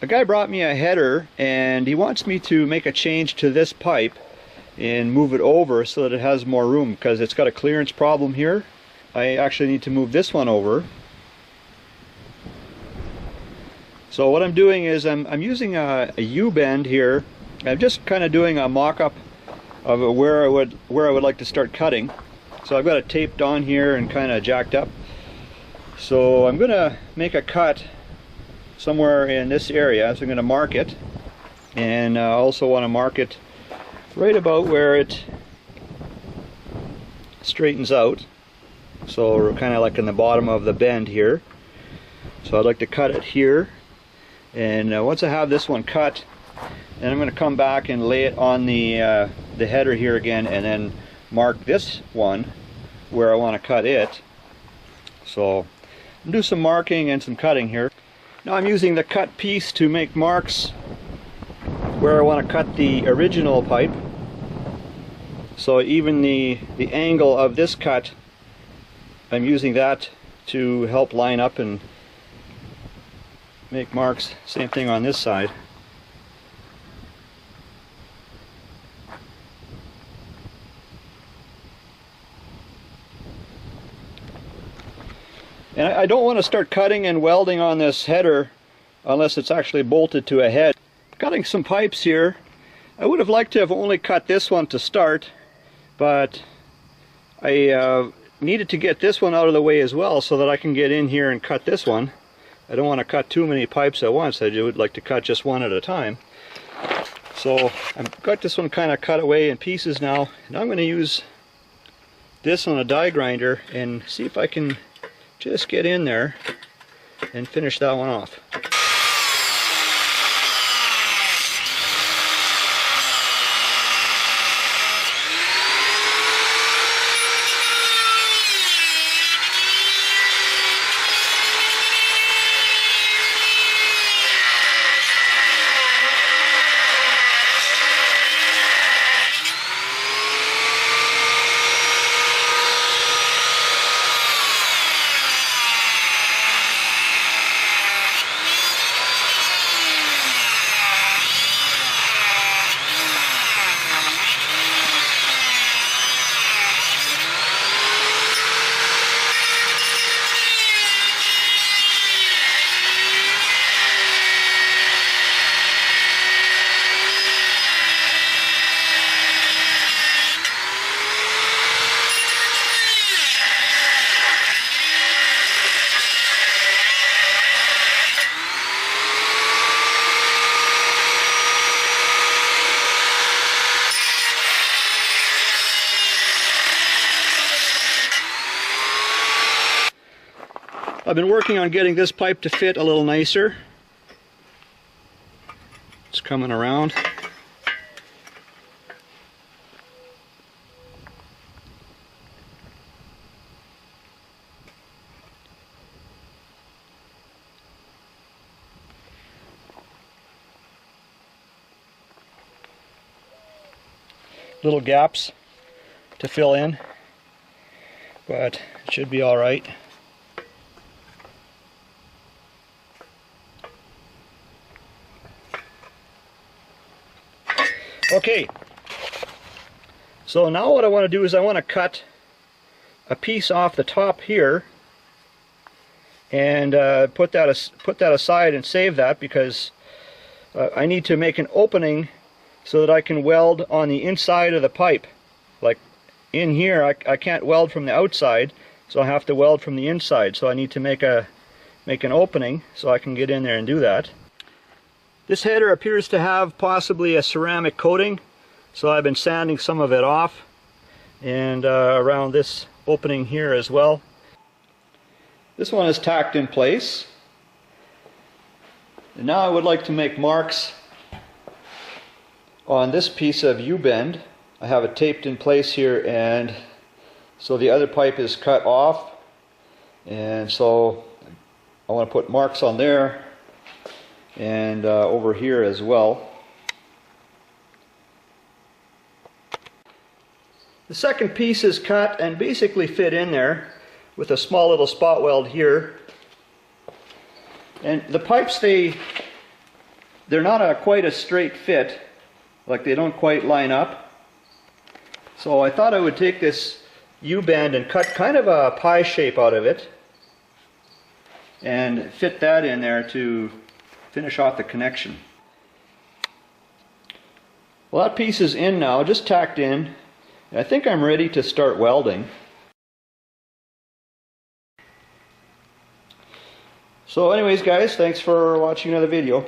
A guy brought me a header and he wants me to make a change to this pipe and move it over so that it has more room, because it's got a clearance problem here. I actually need to move this one over. So what I'm doing is I'm using a U-bend here. I'm just kind of doing a mock-up of where I would like to start cutting. So I've got it taped on here and kind of jacked up. So I'm going to make a cut somewhere in this area, so I'm going to mark it, and I also want to mark it right about where it straightens out, so we're kind of like in the bottom of the bend here. So I'd like to cut it here, and once I have this one cut, then I'm going to come back and lay it on the header here again, and then mark this one where I want to cut it. So I'll do some marking and some cutting here. Now I'm using the cut piece to make marks where I want to cut the original pipe. So even the angle of this cut, I'm using that to help line up and make marks. Same thing on this side. And I don't want to start cutting and welding on this header unless it's actually bolted to a head. Cutting some pipes here. I would have liked to have only cut this one to start, but I needed to get this one out of the way as well so that I can get in here and cut this one. I don't want to cut too many pipes at once. I would like to cut just one at a time. So I've got this one kind of cut away in pieces now, and I'm going to use this on a die grinder and see if I can just get in there and finish that one off. I've been working on getting this pipe to fit a little nicer. It's coming around. Little gaps to fill in, but it should be all right. Okay, so now what I want to do is I want to cut a piece off the top here and put that aside and save that, because I need to make an opening so that I can weld on the inside of the pipe. Like in here, I can't weld from the outside, so I have to weld from the inside. So I need to make an opening so I can get in there and do that. This header appears to have possibly a ceramic coating, so I've been sanding some of it off, and around this opening here as well. This one is tacked in place. And now I would like to make marks on this piece of U-bend. I have it taped in place here, and so the other pipe is cut off, and so I want to put marks on there and over here as well. The second piece is cut and basically fit in there with a small little spot weld here. And the pipes, they they're not quite a straight fit, like they don't quite line up. So I thought I would take this U-bend and cut kind of a pie shape out of it and fit that in there to finish off the connection. Well, that piece is in now, just tacked in. I think I'm ready to start welding. So anyways guys, thanks for watching another video.